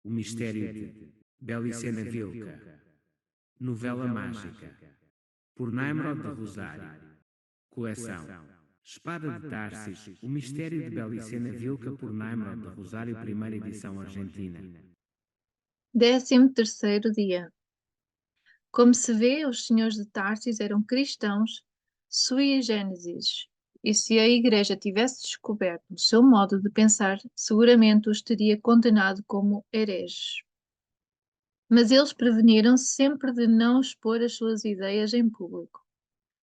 O mistério de Belicena Vilca. Novela mágica. Por Naimrod de Rosário. Coleção. Espada de Tarsis. O mistério de Belicena Vilca por Naimrod de Rosário, primeira edição argentina. 13º dia. Como se vê, os senhores de Tarsis eram cristãos sui generis, e se a Igreja tivesse descoberto o seu modo de pensar, seguramente os teria condenado como hereges. Mas eles preveniram-se sempre de não expor as suas ideias em público.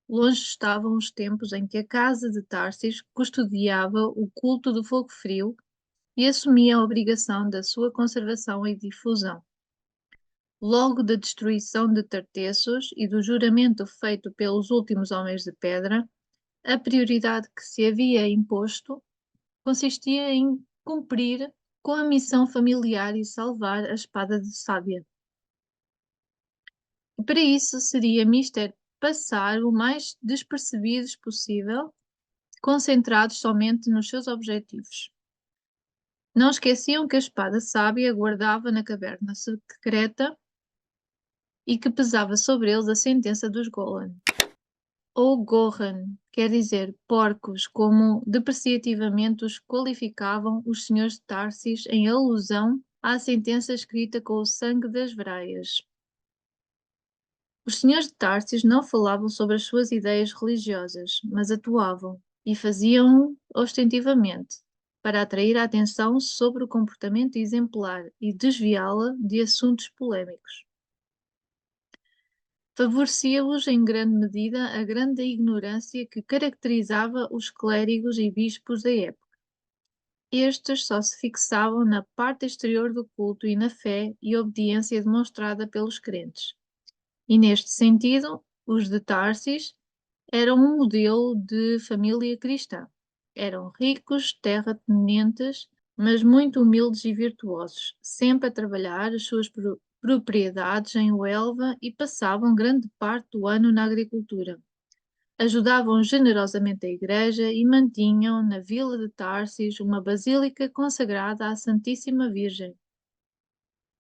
Longe estavam os tempos em que a casa de Tarsis custodiava o culto do fogo frio e assumia a obrigação da sua conservação e difusão. Logo da destruição de Tartessos e do juramento feito pelos últimos homens de pedra, a prioridade que se havia imposto consistia em cumprir com a missão familiar e salvar a espada de Sábia. E para isso seria mister passar o mais despercebidos possível, concentrados somente nos seus objetivos. Não esqueciam que a espada sábia guardava na caverna secreta e que pesava sobre eles a sentença dos Golan, ou Gohan, quer dizer porcos, como depreciativamente os qualificavam os senhores de Tarsis em alusão à sentença escrita com o sangue das Vraias. Os senhores de Tarsis não falavam sobre as suas ideias religiosas, mas atuavam, e faziam-o ostensivamente, para atrair a atenção sobre o comportamento exemplar e desviá-la de assuntos polémicos. Favorecia-os em grande medida a grande ignorância que caracterizava os clérigos e bispos da época. Estes só se fixavam na parte exterior do culto e na fé e obediência demonstrada pelos crentes. E neste sentido, os de Tarsis eram um modelo de família cristã. Eram ricos, terratenentes, mas muito humildes e virtuosos, sempre a trabalhar as suas propriedades em Huelva e passavam grande parte do ano na agricultura. Ajudavam generosamente a igreja e mantinham na vila de Tarsis uma basílica consagrada à Santíssima Virgem.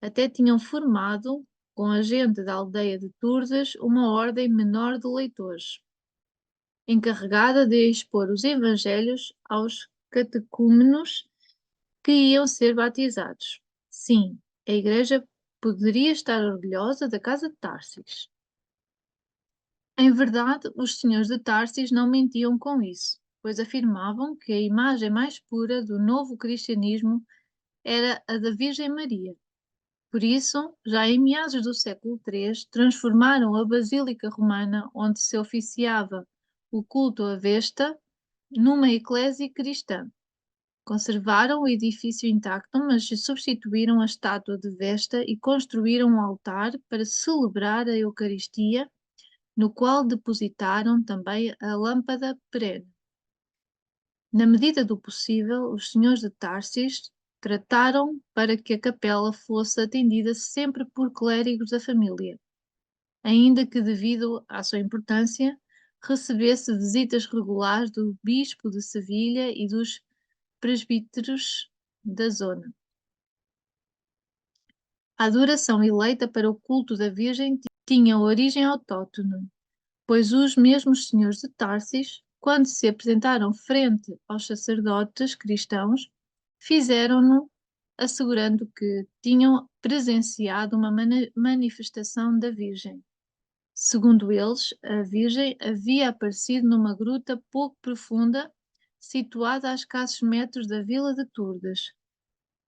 Até tinham formado, com a gente da aldeia de Turdas, uma ordem menor de leitores, encarregada de expor os evangelhos aos catecúmenos que iam ser batizados. Sim, a igreja poderia estar orgulhosa da casa de Tarsis. Em verdade, os senhores de Tarsis não mentiam com isso, pois afirmavam que a imagem mais pura do novo cristianismo era a da Virgem Maria. Por isso, já em meados do século III, transformaram a Basílica Romana, onde se oficiava o culto à Vesta, numa eclésia cristã. Conservaram o edifício intacto, mas substituíram a estátua de Vesta e construíram um altar para celebrar a Eucaristia, no qual depositaram também a lâmpada perene. Na medida do possível, os senhores de Tarsis trataram para que a capela fosse atendida sempre por clérigos da família, ainda que, devido à sua importância, recebesse visitas regulares do bispo de Sevilha e dos presbíteros da zona. A adoração eleita para o culto da Virgem tinha origem autóctone, pois os mesmos senhores de Tarsis, quando se apresentaram frente aos sacerdotes cristãos, fizeram-no assegurando que tinham presenciado uma manifestação da Virgem. Segundo eles, a Virgem havia aparecido numa gruta pouco profunda, situada a escassos metros da vila de Turdas,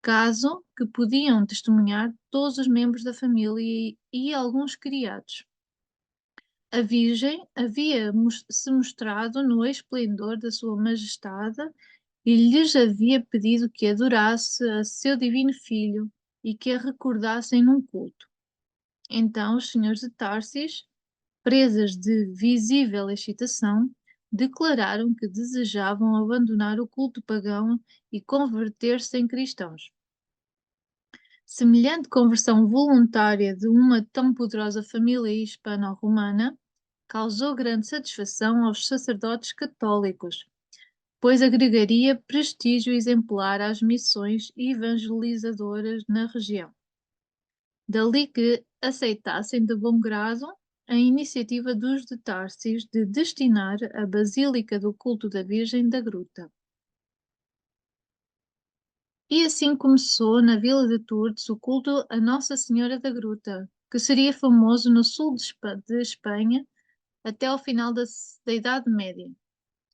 caso que podiam testemunhar todos os membros da família e alguns criados. A Virgem havia-se mostrado no esplendor da sua majestade e lhes havia pedido que adorasse a seu divino filho e que a recordassem num culto. Então os senhores de Tarsis, presas de visível excitação, declararam que desejavam abandonar o culto pagão e converter-se em cristãos. Semelhante conversão voluntária de uma tão poderosa família hispano-romana causou grande satisfação aos sacerdotes católicos, pois agregaria prestígio exemplar às missões evangelizadoras na região. Dali que aceitassem de bom grado a iniciativa dos de Társis de destinar a Basílica do Culto da Virgem da Gruta. E assim começou na vila de Tours o culto a Nossa Senhora da Gruta, que seria famoso no sul de Espanha até ao final da Idade Média,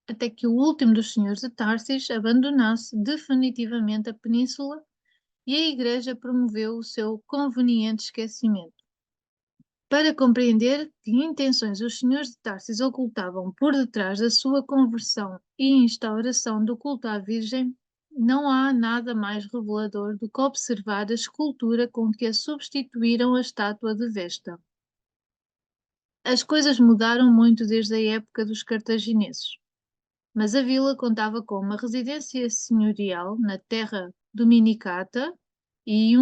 até que o último dos senhores de Társis abandonasse definitivamente a península e a Igreja promoveu o seu conveniente esquecimento. Para compreender que intenções os senhores de Társis ocultavam por detrás da sua conversão e instauração do culto à Virgem, não há nada mais revelador do que observar a escultura com que a substituíram a estátua de Vesta. As coisas mudaram muito desde a época dos cartagineses, mas a vila contava com uma residência senhorial na terra dominicata e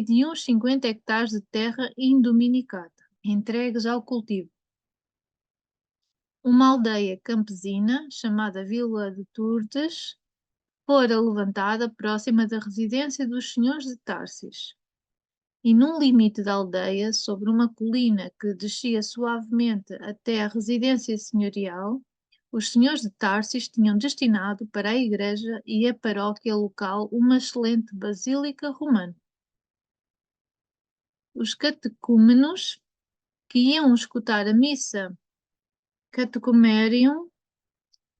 de uns 50 hectares de terra indominicata, entregues ao cultivo. Uma aldeia campesina, chamada Vila de Tours, fora levantada próxima da residência dos senhores de Társis. E num limite da aldeia, sobre uma colina que descia suavemente até a residência senhorial, os senhores de Társis tinham destinado para a igreja e a paróquia local uma excelente basílica romana. Os catecúmenos que iam escutar a missa catecumérium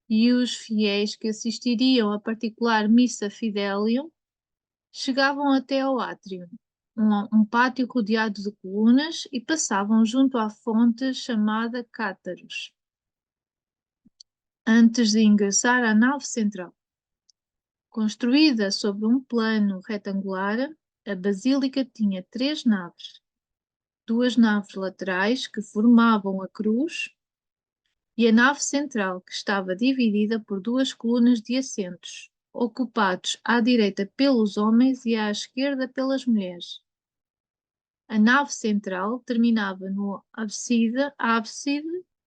e os fiéis que assistiriam à particular missa fidelium chegavam até ao átrio, um pátio rodeado de colunas, e passavam junto à fonte chamada Cátaros, antes de ingressar à nave central. Construída sobre um plano retangular, a basílica tinha 3 naves, 2 naves laterais que formavam a cruz e a nave central, que estava dividida por 2 colunas de assentos, ocupados à direita pelos homens e à esquerda pelas mulheres. A nave central terminava no ábside,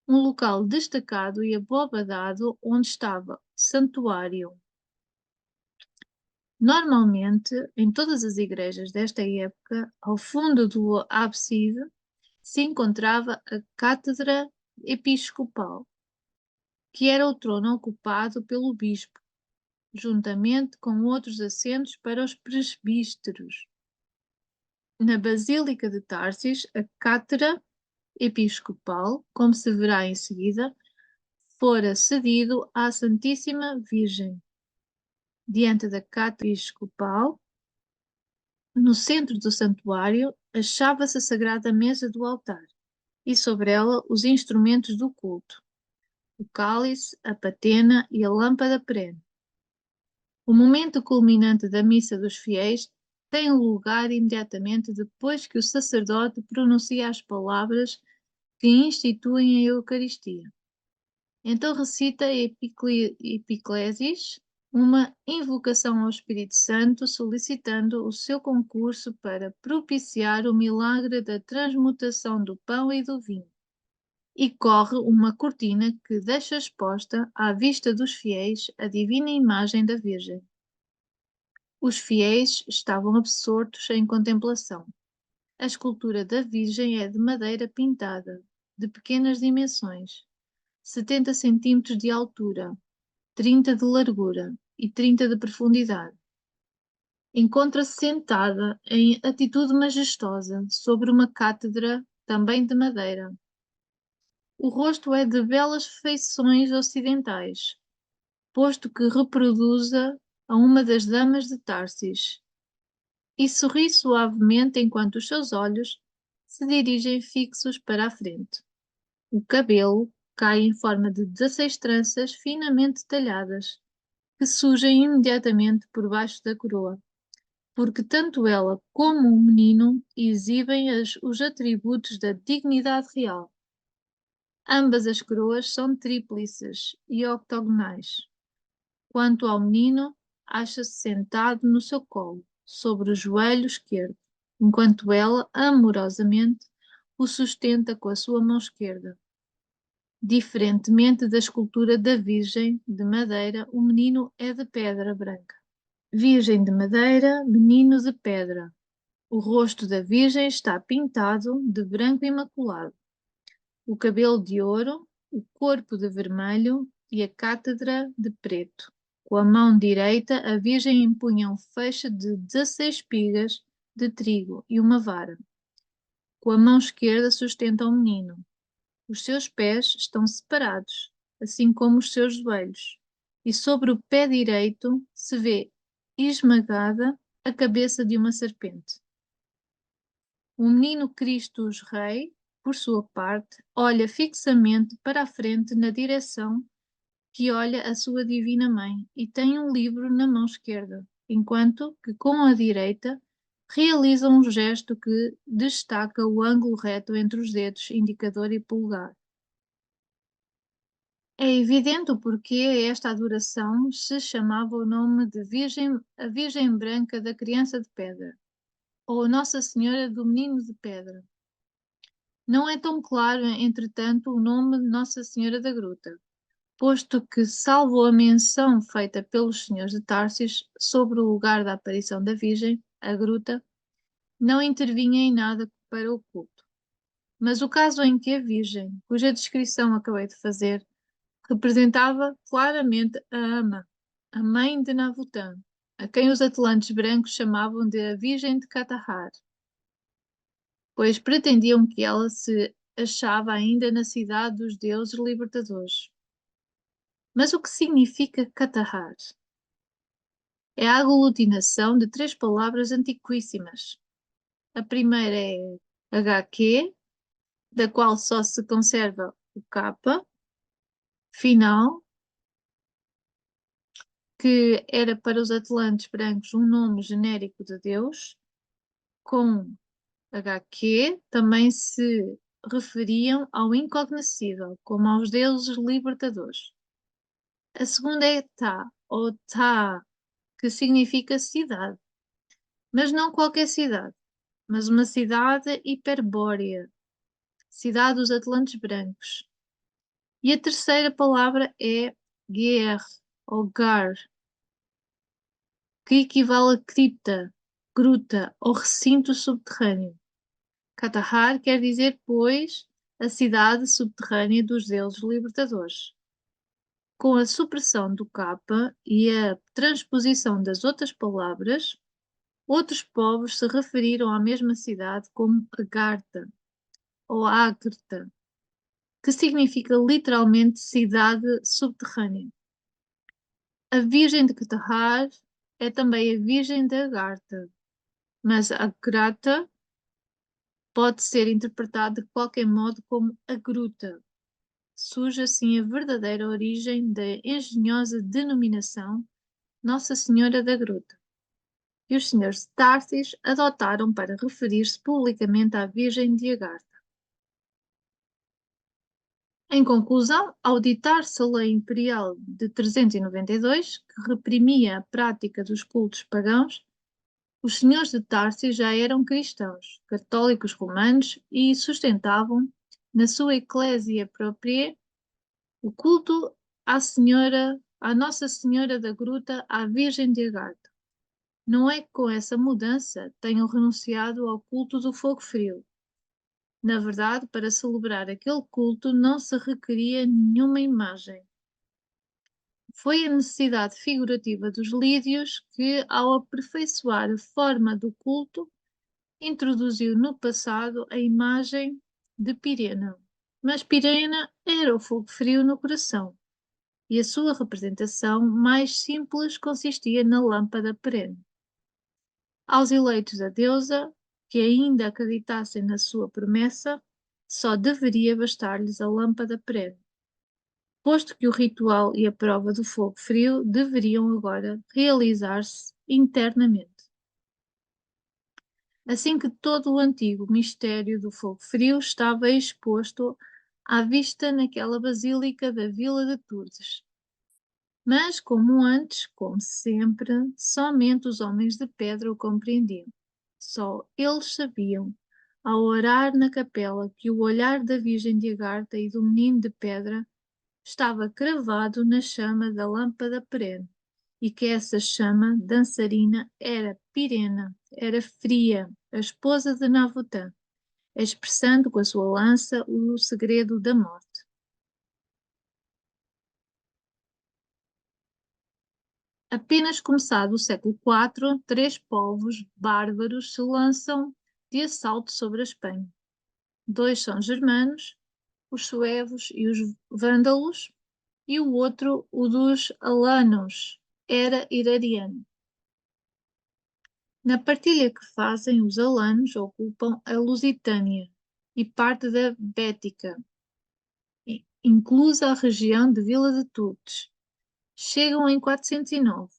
um local destacado e abobadado onde estava santuário. Normalmente, em todas as igrejas desta época, ao fundo do ábside se encontrava a cátedra episcopal, que era o trono ocupado pelo bispo, juntamente com outros assentos para os presbíteros. Na Basílica de Társis, a cátedra episcopal, como se verá em seguida, fora cedido à Santíssima Virgem. Diante da cátedra episcopal, no centro do santuário, achava-se a sagrada mesa do altar e sobre ela os instrumentos do culto, o cálice, a patena e a lâmpada perene. O momento culminante da missa dos fiéis tem lugar imediatamente depois que o sacerdote pronuncia as palavras que instituem a Eucaristia. Então recita a Epiclesis, uma invocação ao Espírito Santo, solicitando o seu concurso para propiciar o milagre da transmutação do pão e do vinho. E corre uma cortina que deixa exposta à vista dos fiéis a divina imagem da Virgem. Os fiéis estavam absortos em contemplação. A escultura da Virgem é de madeira pintada, de pequenas dimensões, 70 centímetros de altura, 30 de largura e 30 de profundidade. Encontra-se sentada em atitude majestosa sobre uma cátedra também de madeira. O rosto é de belas feições ocidentais, posto que reproduza a uma das damas de Társis, e sorri suavemente enquanto os seus olhos se dirigem fixos para a frente. O cabelo cai em forma de 16 tranças finamente talhadas, que surgem imediatamente por baixo da coroa, porque tanto ela como o menino exibem os atributos da dignidade real. Ambas as coroas são tríplices e octogonais. Quanto ao menino, acha-se sentado no seu colo, sobre o joelho esquerdo, enquanto ela, amorosamente, o sustenta com a sua mão esquerda. Diferentemente da escultura da Virgem de madeira, o menino é de pedra branca. Virgem de madeira, menino de pedra. O rosto da Virgem está pintado de branco imaculado, o cabelo de ouro, o corpo de vermelho e a cátedra de preto. Com a mão direita, a Virgem empunha um feixe de 16 espigas de trigo e uma vara. Com a mão esquerda sustenta o menino. Os seus pés estão separados, assim como os seus joelhos, e sobre o pé direito se vê esmagada a cabeça de uma serpente. O menino Cristo Rei, por sua parte, olha fixamente para a frente na direção que olha a sua divina mãe e tem um livro na mão esquerda, enquanto que com a direita realiza um gesto que destaca o ângulo reto entre os dedos indicador e polegar. É evidente o porquê esta adoração se chamava o nome de a Virgem Branca da Criança de Pedra, ou Nossa Senhora do Menino de Pedra. Não é tão claro, entretanto, o nome de Nossa Senhora da Gruta, posto que, salvo a menção feita pelos senhores de Társis sobre o lugar da aparição da Virgem, a gruta, não intervinha em nada para o culto. Mas o caso em que a Virgem, cuja descrição acabei de fazer, representava claramente a Ama, a mãe de Navutã, a quem os atlantes brancos chamavam de a Virgem de Catahar, pois pretendiam que ela se achava ainda na cidade dos deuses libertadores. Mas o que significa Catahar? É a aglutinação de três palavras antiquíssimas. A primeira é HQ, da qual só se conserva o K, final, que era para os atlantes brancos um nome genérico de Deus, com HQ também se referiam ao incognoscível, como aos deuses libertadores. A segunda é Ta, ou Ta, que significa cidade, mas não qualquer cidade, mas uma cidade hiperbórea, cidade dos Atlantes Brancos. E a terceira palavra é Ger, ou Gar, que equivale a cripta, gruta ou recinto subterrâneo. Catahar quer dizer, pois, a cidade subterrânea dos deuses libertadores. Com a supressão do capa e a transposição das outras palavras, outros povos se referiram à mesma cidade como Agartha ou Ágreta, que significa literalmente cidade subterrânea. A Virgem de Catahar é também a Virgem de Agartha, mas Agartha pode ser interpretado de qualquer modo como a gruta. Surge assim a verdadeira origem da engenhosa denominação Nossa Senhora da Gruta, que os senhores de Társis adotaram para referir-se publicamente à Virgem de Agartha. Em conclusão, ao ditar-se a Lei Imperial de 392, que reprimia a prática dos cultos pagãos, os senhores de Társis já eram cristãos, católicos romanos e sustentavam, na sua eclésia própria, o culto à Nossa Senhora da Gruta, à Virgem de Agartha. Não é que com essa mudança tenham renunciado ao culto do fogo frio. Na verdade, para celebrar aquele culto não se requeria nenhuma imagem. Foi a necessidade figurativa dos lídios que, ao aperfeiçoar a forma do culto, introduziu no passado a imagem de Pirena. Mas Pirena era o fogo frio no coração, e a sua representação mais simples consistia na lâmpada perene. Aos eleitos da deusa, que ainda acreditassem na sua promessa, só deveria bastar-lhes a lâmpada perene, posto que o ritual e a prova do fogo frio deveriam agora realizar-se internamente. Assim que todo o antigo mistério do fogo frio estava exposto à vista naquela basílica da Vila de Tours. Mas, como antes, como sempre, somente os homens de pedra o compreendiam. Só eles sabiam, ao orar na capela, que o olhar da Virgem de Agartha e do menino de pedra estava cravado na chama da lâmpada perene, e que essa chama dançarina era pirena, era fria, a esposa de Nabotã, expressando com a sua lança o segredo da morte. Apenas começado o século IV, 3 povos bárbaros se lançam de assalto sobre a Espanha. 2 são germanos, os suevos e os vândalos, e o outro, o dos alanos, era irariano. Na partilha que fazem, os alanos ocupam a Lusitânia e parte da Bética, inclusa a região de Vila de Tudes. Chegam em 409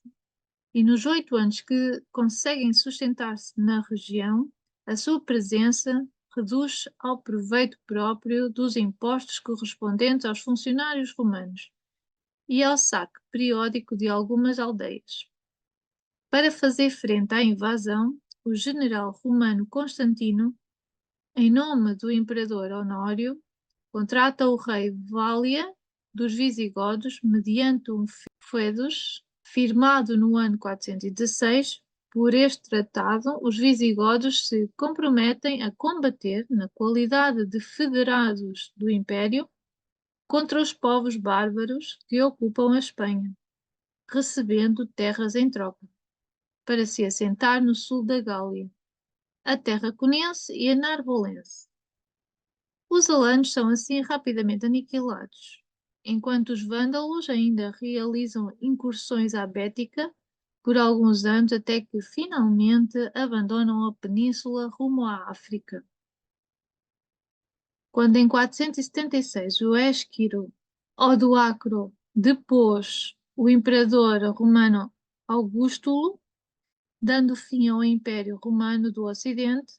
e nos 8 anos que conseguem sustentar-se na região, a sua presença reduz ao proveito próprio dos impostos correspondentes aos funcionários romanos e ao saque periódico de algumas aldeias. Para fazer frente à invasão, o general romano Constantino, em nome do imperador Honório, contrata o rei Vália dos Visigodos mediante um foedos firmado no ano 416. Por este tratado, os visigodos se comprometem a combater, na qualidade de federados do Império, contra os povos bárbaros que ocupam a Espanha, recebendo terras em troca, para se assentar no sul da Gália, a Tarraconense e a Narbolense. Os alanos são assim rapidamente aniquilados, enquanto os vândalos ainda realizam incursões à Bética por alguns anos até que finalmente abandonam a península rumo à África. Quando em 476 o Esquiro Odoacro depôs o imperador romano Augustulo, dando fim ao Império Romano do Ocidente,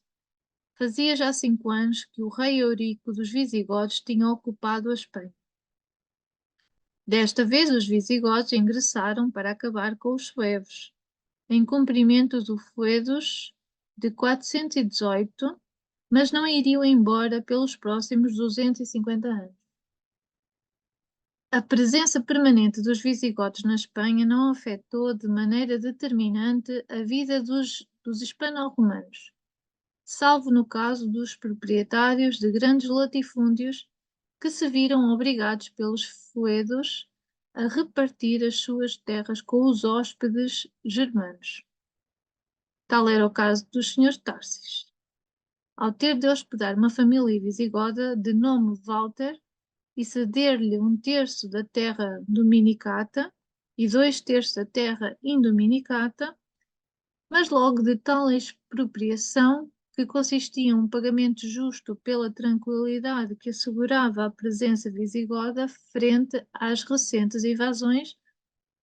fazia já 5 anos que o rei Eurico dos Visigodos tinha ocupado a Espanha. Desta vez os visigodos ingressaram para acabar com os suevos, em cumprimento do foedos de 418, mas não iriam embora pelos próximos 250 anos. A presença permanente dos visigodos na Espanha não afetou de maneira determinante a vida dos hispano-romanos, salvo no caso dos proprietários de grandes latifúndios que se viram obrigados pelos feudos a repartir as suas terras com os hóspedes germanos. Tal era o caso dos senhores Tarsis. Ao ter de hospedar uma família visigoda de nome Walter e ceder-lhe 1/3 da terra dominicata e 2/3 da terra indominicata, mas logo de tal expropriação, que consistia em um pagamento justo pela tranquilidade que assegurava a presença visigoda frente às recentes invasões,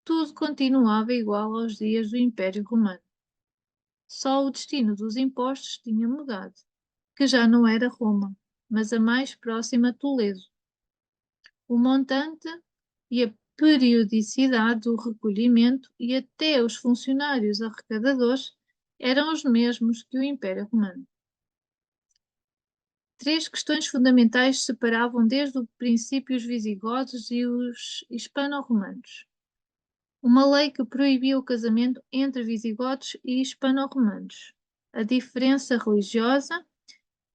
tudo continuava igual aos dias do Império Romano. Só o destino dos impostos tinha mudado, que já não era Roma, mas a mais próxima Toledo. O montante e a periodicidade do recolhimento e até os funcionários arrecadadores eram os mesmos que o Império Romano. 3 questões fundamentais separavam desde o princípio os visigodos e os hispano-romanos. Uma lei que proibia o casamento entre visigodos e hispano-romanos, a diferença religiosa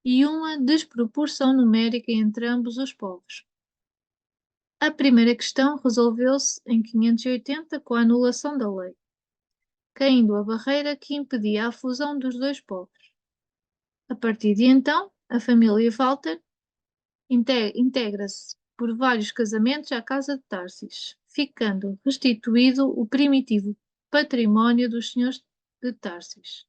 e uma desproporção numérica entre ambos os povos. A primeira questão resolveu-se em 580 com a anulação da lei, caindo a barreira que impedia a fusão dos 2 povos. A partir de então, a família Walter integra-se por vários casamentos à casa de Tarsis, ficando restituído o primitivo património dos senhores de Tarsis.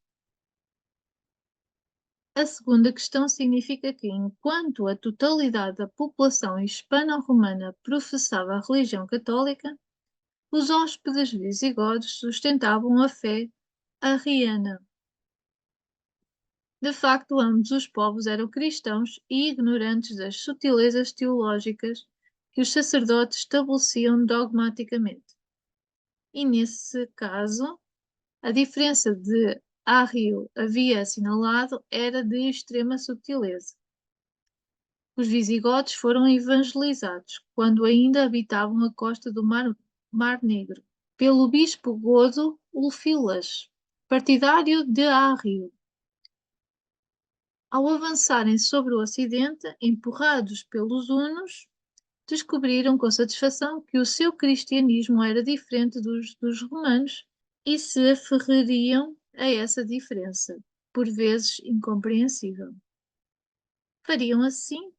A segunda questão significa que, enquanto a totalidade da população hispano-romana professava a religião católica, os hóspedes visigodos sustentavam a fé arriana. De facto, ambos os povos eram cristãos e ignorantes das sutilezas teológicas que os sacerdotes estabeleciam dogmaticamente. E nesse caso, a diferença de Arrio havia assinalado era de extrema sutileza. Os visigodos foram evangelizados quando ainda habitavam a costa do Mar Negro, pelo bispo godo Ulfilas, partidário de Arrio. Ao avançarem sobre o Ocidente, empurrados pelos hunos, descobriram com satisfação que o seu cristianismo era diferente dos romanos e se aferrariam a essa diferença, por vezes incompreensível. Fariam assim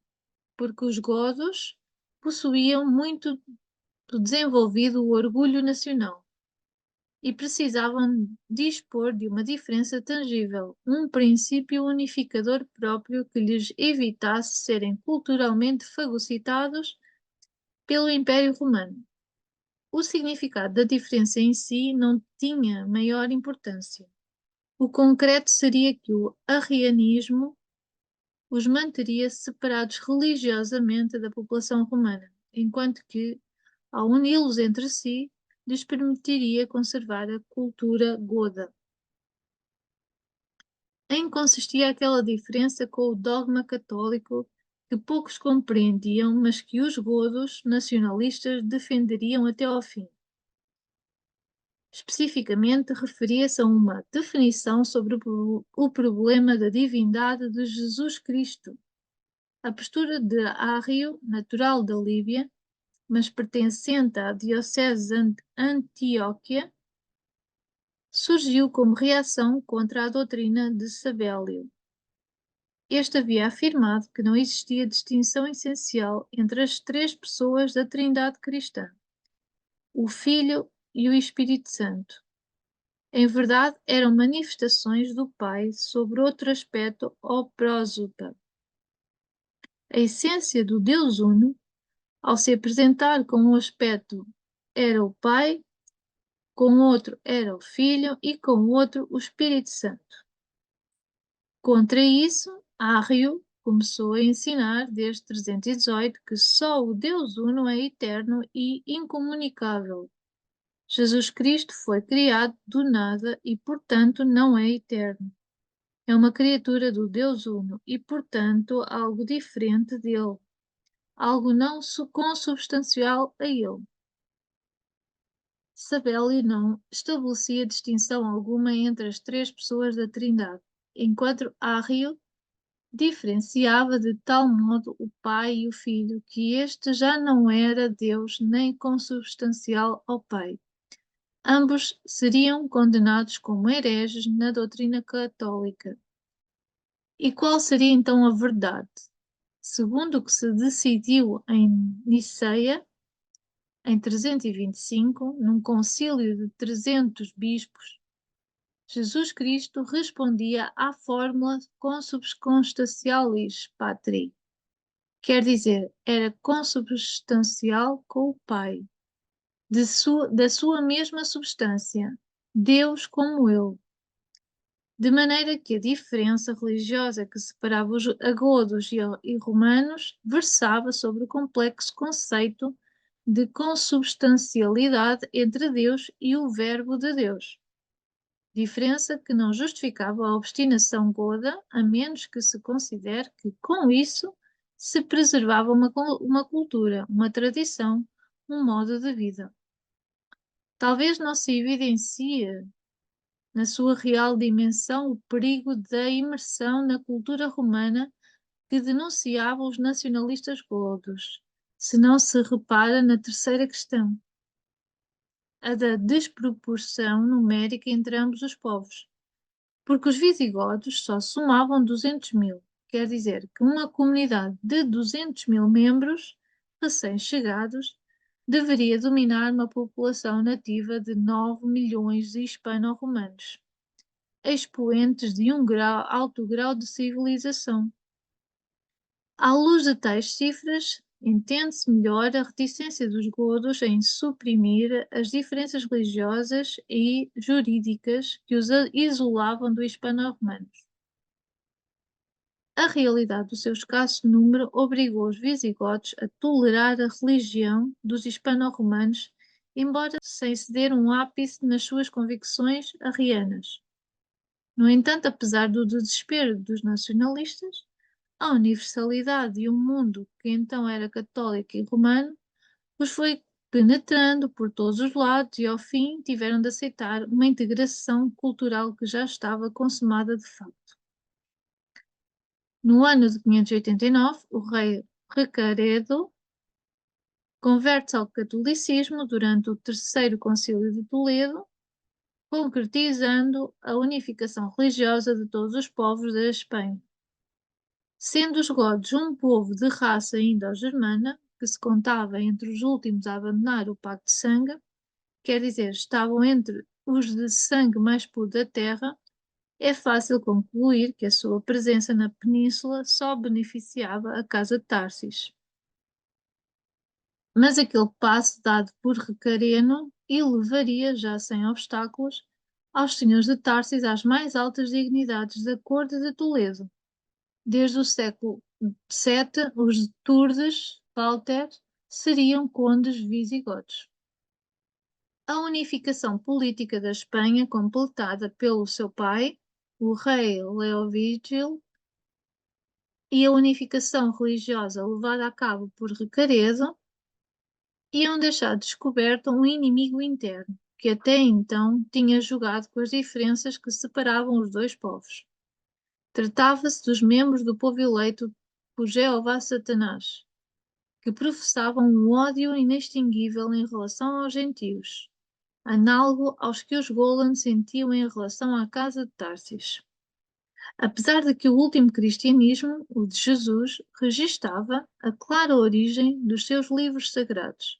porque os godos possuíam muito desenvolvido o orgulho nacional e precisavam dispor de uma diferença tangível, um princípio unificador próprio que lhes evitasse serem culturalmente fagocitados pelo Império Romano. O significado da diferença em si não tinha maior importância. O concreto seria que o arrianismo os manteria separados religiosamente da população romana, enquanto que, ao uni-los entre si, lhes permitiria conservar a cultura goda. Em consistia aquela diferença com o dogma católico que poucos compreendiam, mas que os godos nacionalistas defenderiam até ao fim. Especificamente, referia-se a uma definição sobre o problema da divindade de Jesus Cristo. A postura de Arrio, natural da Líbia, mas pertencente à diocese de Antioquia, surgiu como reação contra a doutrina de Sabélio. Este havia afirmado que não existia distinção essencial entre as três pessoas da Trindade cristã, o Filho e o Espírito Santo. Em verdade, eram manifestações do Pai sobre outro aspecto ou prósupa. A essência do Deus Uno, ao se apresentar com um aspecto, era o Pai, com outro era o Filho e com outro o Espírito Santo. Contra isso, Arrio começou a ensinar desde 318 que só o Deus Uno é eterno e incomunicável. Jesus Cristo foi criado do nada e, portanto, não é eterno. É uma criatura do Deus Uno e, portanto, algo diferente dele, algo não consubstancial a ele. Sabelli não estabelecia distinção alguma entre as três pessoas da Trindade, enquanto Arrio diferenciava de tal modo o Pai e o Filho que este já não era Deus nem consubstancial ao Pai. Ambos seriam condenados como hereges na doutrina católica. E qual seria então a verdade? Segundo o que se decidiu em Niceia, em 325, num concílio de 300 bispos, Jesus Cristo respondia à fórmula consubstancialis patri, quer dizer, era consubstancial com o Pai, da sua mesma substância, Deus como ele. De maneira que a diferença religiosa que separava os agodos e romanos versava sobre o complexo conceito de consubstancialidade entre Deus e o Verbo de Deus. Diferença que não justificava a obstinação goda, a menos que se considere que, com isso, se preservava uma cultura, uma tradição, um modo de vida. Talvez não se evidencie na sua real dimensão o perigo da imersão na cultura romana que denunciava os nacionalistas godos, se não se repara na terceira questão, a da desproporção numérica entre ambos os povos, porque os visigodos só somavam 200 mil, quer dizer que uma comunidade de 200 mil membros recém-chegados deveria dominar uma população nativa de 9 milhões de hispano-romanos, expoentes de alto grau de civilização. À luz de tais cifras, entende-se melhor a reticência dos godos em suprimir as diferenças religiosas e jurídicas que os isolavam do hispano-romanos. A realidade do seu escasso número obrigou os visigodos a tolerar a religião dos hispano-romanos, embora sem ceder um ápice nas suas convicções arrianas. No entanto, apesar do desespero dos nacionalistas, a universalidade de um mundo que então era católico e romano os foi penetrando por todos os lados e, ao fim, tiveram de aceitar uma integração cultural que já estava consumada de facto. No ano de 589, o rei Recaredo converte-se ao catolicismo durante o Terceiro Concílio de Toledo, concretizando a unificação religiosa de todos os povos da Espanha. Sendo os godos um povo de raça indo-germana, que se contava entre os últimos a abandonar o pacto de sangue, quer dizer, estavam entre os de sangue mais puro da terra, é fácil concluir que a sua presença na península só beneficiava a casa de Tarsis. Mas aquele passo dado por Recareno elevaria, já sem obstáculos, aos senhores de Tarsis as mais altas dignidades da corte de Toledo. Desde o século VII, os Turdes, Walter, seriam condes visigodos. A unificação política da Espanha, completada pelo seu pai, o rei Leovigil, e a unificação religiosa levada a cabo por Recaredo, iam deixar descoberto um inimigo interno, que até então tinha jogado com as diferenças que separavam os dois povos. Tratava-se dos membros do povo eleito por Jeová Satanás, que professavam um ódio inextinguível em relação aos gentios, análogo aos que os Golan sentiam em relação à casa de Tarsis. Apesar de que o último cristianismo, o de Jesus, registava a clara origem dos seus livros sagrados,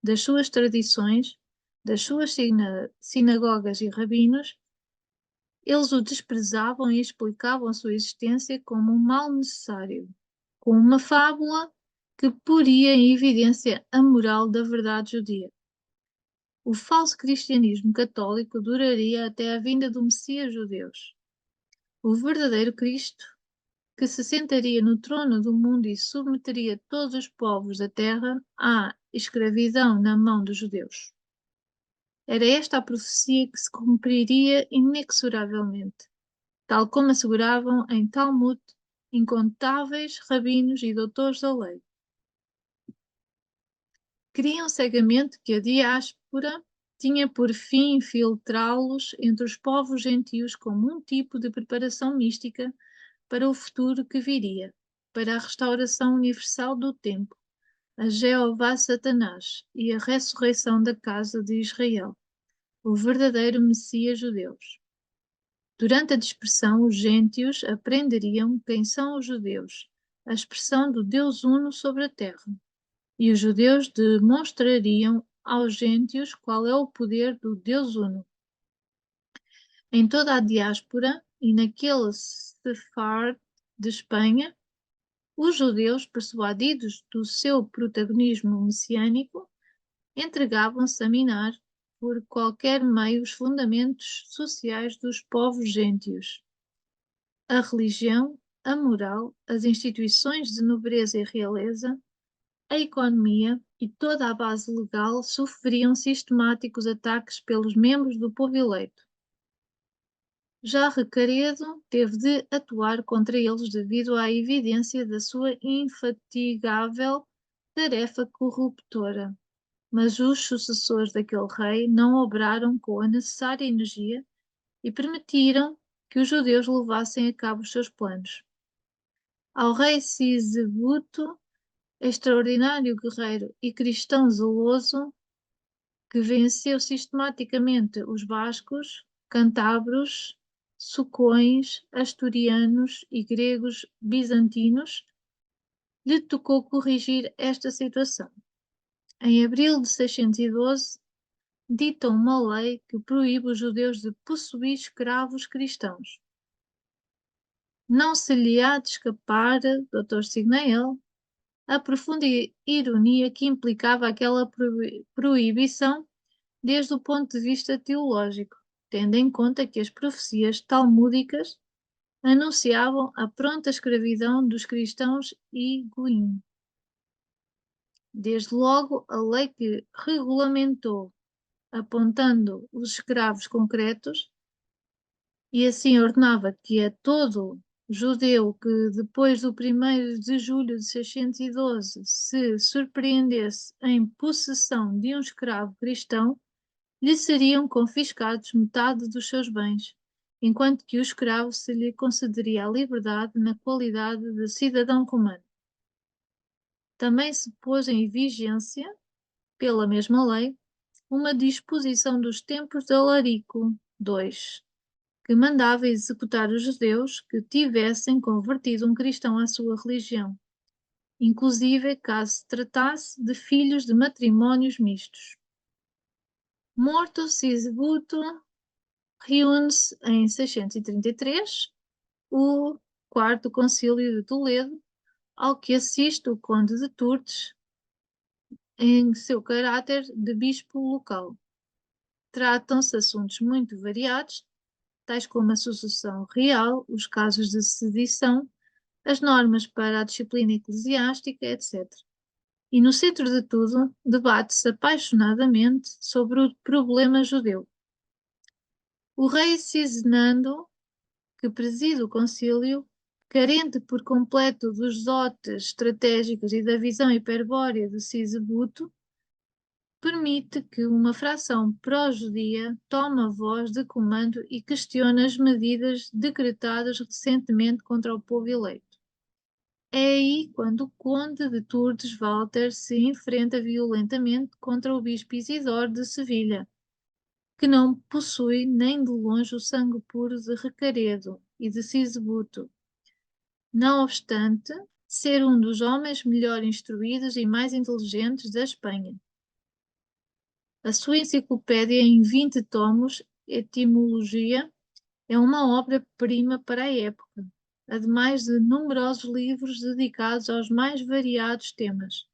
das suas tradições, das suas sinagogas e rabinos, eles o desprezavam e explicavam a sua existência como um mal necessário, com uma fábula que poria em evidência a moral da verdade judia. O falso cristianismo católico duraria até a vinda do Messias judeus. O verdadeiro Cristo, que se sentaria no trono do mundo e submeteria todos os povos da terra à escravidão na mão dos judeus. Era esta a profecia que se cumpriria inexoravelmente, tal como asseguravam em Talmud incontáveis rabinos e doutores da lei. Criam cegamente que a diáspora tinha por fim infiltrá-los entre os povos gentios como um tipo de preparação mística para o futuro que viria, para a restauração universal do tempo, a Jeová Satanás e a ressurreição da casa de Israel, o verdadeiro Messias judeus. Durante a dispersão, os gentios aprenderiam quem são os judeus, a expressão do Deus Uno sobre a terra, e os judeus demonstrariam aos gentios qual é o poder do Deus Uno. Em toda a diáspora e naquele Sefard de Espanha, os judeus, persuadidos do seu protagonismo messiânico, entregavam-se a minar por qualquer meio os fundamentos sociais dos povos gentios. A religião, a moral, as instituições de nobreza e realeza, a economia e toda a base legal sofriam sistemáticos ataques pelos membros do povo eleito. Já Recaredo teve de atuar contra eles devido à evidência da sua infatigável tarefa corruptora. Mas os sucessores daquele rei não obraram com a necessária energia e permitiram que os judeus levassem a cabo os seus planos. Ao rei Sisebuto, extraordinário guerreiro e cristão zeloso, que venceu sistematicamente os bascos, cântabros, sucões, asturianos e gregos bizantinos, lhe tocou corrigir esta situação. Em abril de 612, dita uma lei que proíbe os judeus de possuir escravos cristãos. Não se lhe há de escapar, Dr. Signael, a profunda ironia que implicava aquela proibição desde o ponto de vista teológico, tendo em conta que as profecias talmúdicas anunciavam a pronta escravidão dos cristãos e goim. Desde logo, a lei que regulamentou apontando os escravos concretos e assim ordenava que a todo judeu que depois do 1º de julho de 612 se surpreendesse em possessão de um escravo cristão, lhe seriam confiscados metade dos seus bens enquanto que o escravo se lhe concederia a liberdade na qualidade de cidadão romano. Também se pôs em vigência, pela mesma lei, uma disposição dos tempos de Alarico II, que mandava executar os judeus que tivessem convertido um cristão à sua religião, inclusive caso se tratasse de filhos de matrimónios mistos. Morto Sisebuto, reúne-se em 633 o quarto concílio de Toledo, ao que assiste o conde de Tours em seu caráter de bispo local. Tratam-se assuntos muito variados, tais como a sucessão real, os casos de sedição, as normas para a disciplina eclesiástica, etc. E no centro de tudo, debate-se apaixonadamente sobre o problema judeu. O rei Cisnando, que preside o concílio, carente por completo dos dotes estratégicos e da visão hiperbórea de Sisebuto, permite que uma fração pró-judia tome a voz de comando e questione as medidas decretadas recentemente contra o povo eleito. É aí quando o conde de Tours Walter se enfrenta violentamente contra o bispo Isidoro de Sevilha, que não possui nem de longe o sangue puro de Recaredo e de Sisebuto, não obstante ser um dos homens melhor instruídos e mais inteligentes da Espanha. A sua enciclopédia em 20 tomos, Etimologia, é uma obra-prima para a época, ademais de numerosos livros dedicados aos mais variados temas.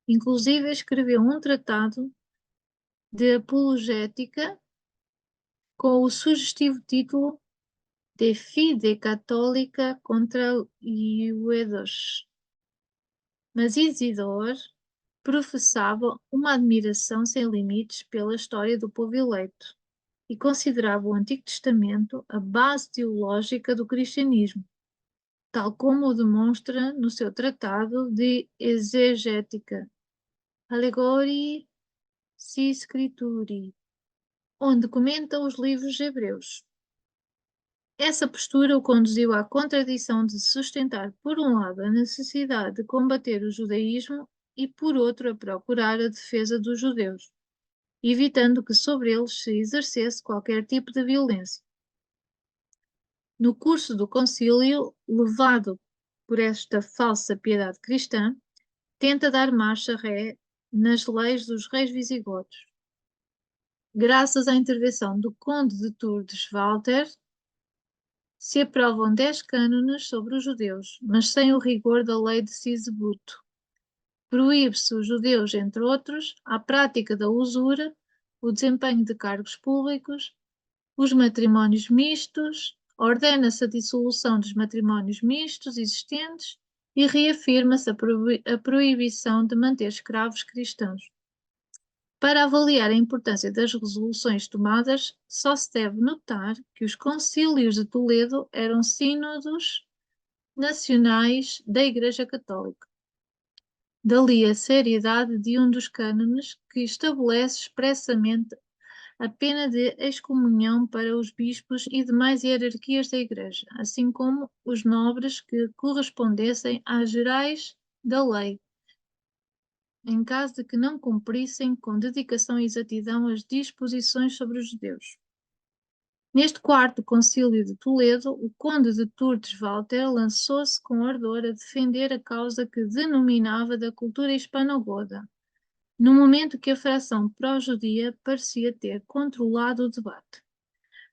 Inclusive escreveu um tratado de apologética com o sugestivo título De Fide Católica contra Iuedos. Mas Isidoro professava uma admiração sem limites pela história do povo eleito e considerava o Antigo Testamento a base teológica do cristianismo, tal como o demonstra no seu tratado de exegética, Allegorii Scripturae, onde comenta os livros hebreus. Essa postura o conduziu à contradição de sustentar, por um lado, a necessidade de combater o judaísmo e, por outro, a procurar a defesa dos judeus, evitando que sobre eles se exercesse qualquer tipo de violência. No curso do concílio, levado por esta falsa piedade cristã, tenta dar marcha ré nas leis dos reis visigodos. Graças à intervenção do conde de Tours Walter, se aprovam 10 cânones sobre os judeus, mas sem o rigor da lei de Sisebuto. Proíbe-se os judeus, entre outros, a prática da usura, o desempenho de cargos públicos, os matrimónios mistos, ordena-se a dissolução dos matrimónios mistos existentes e reafirma-se a proibição de manter escravos cristãos. Para avaliar a importância das resoluções tomadas, só se deve notar que os concílios de Toledo eram sínodos nacionais da Igreja Católica. Dali a seriedade de um dos cânones que estabelece expressamente a pena de excomunhão para os bispos e demais hierarquias da Igreja, assim como os nobres que correspondessem às gerais da lei, em caso de que não cumprissem com dedicação e exatidão as disposições sobre os judeus. Neste quarto concílio de Toledo, o conde de Tours Walter lançou-se com ardor a defender a causa que denominava da cultura hispano-goda, no momento que a fração pró-judia parecia ter controlado o debate.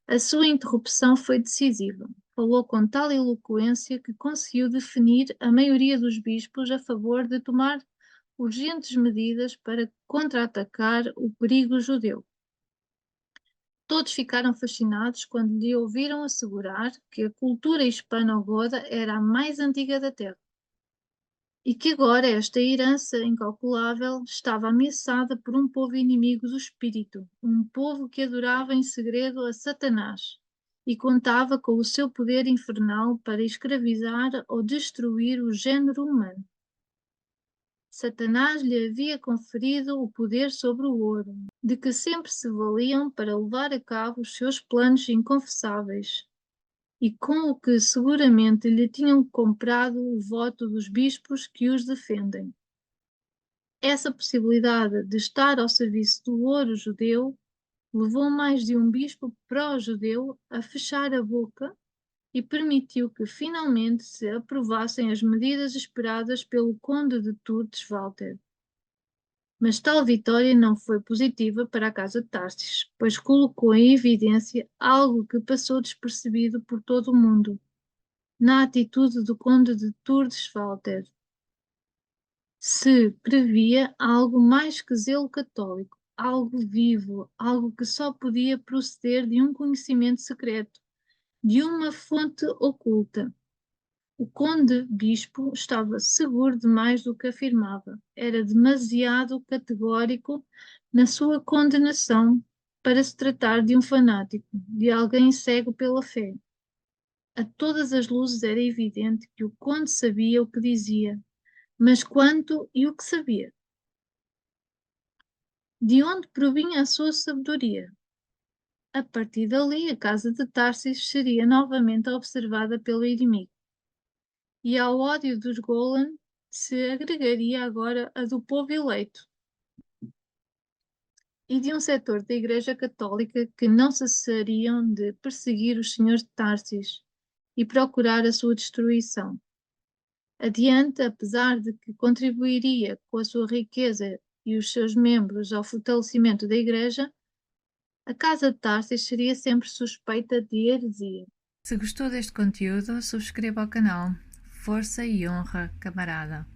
A sua interrupção foi decisiva. Falou com tal eloquência que conseguiu definir a maioria dos bispos a favor de tomar urgentes medidas para contra-atacar o perigo judeu. Todos ficaram fascinados quando lhe ouviram assegurar que a cultura hispano-goda era a mais antiga da Terra e que agora esta herança incalculável estava ameaçada por um povo inimigo do espírito, um povo que adorava em segredo a Satanás e contava com o seu poder infernal para escravizar ou destruir o género humano. Satanás lhe havia conferido o poder sobre o ouro, de que sempre se valiam para levar a cabo os seus planos inconfessáveis, e com o que seguramente lhe tinham comprado o voto dos bispos que os defendem. Essa possibilidade de estar ao serviço do ouro judeu levou mais de um bispo pró-judeu a fechar a boca e permitiu que finalmente se aprovassem as medidas esperadas pelo conde de Tours Walter. Mas tal vitória não foi positiva para a Casa de Tarsis, pois colocou em evidência algo que passou despercebido por todo o mundo, na atitude do conde de Tours Walter. Se previa algo mais que zelo católico, algo vivo, algo que só podia proceder de um conhecimento secreto, de uma fonte oculta. O conde-bispo estava seguro demais do que afirmava. Era demasiado categórico na sua condenação para se tratar de um fanático, de alguém cego pela fé. A todas as luzes era evidente que o conde sabia o que dizia, mas quanto e o que sabia? De onde provinha a sua sabedoria? A partir dali, a casa de Tarsis seria novamente observada pelo inimigo, e ao ódio dos Golan se agregaria agora a do povo eleito e de um setor da Igreja Católica que não cessariam de perseguir os senhores de Tarsis e procurar a sua destruição. Adiante, apesar de que contribuiria com a sua riqueza e os seus membros ao fortalecimento da Igreja, a Casa de Tarsis seria sempre suspeita de heresia. Se gostou deste conteúdo, subscreva o canal. Força e honra, camarada!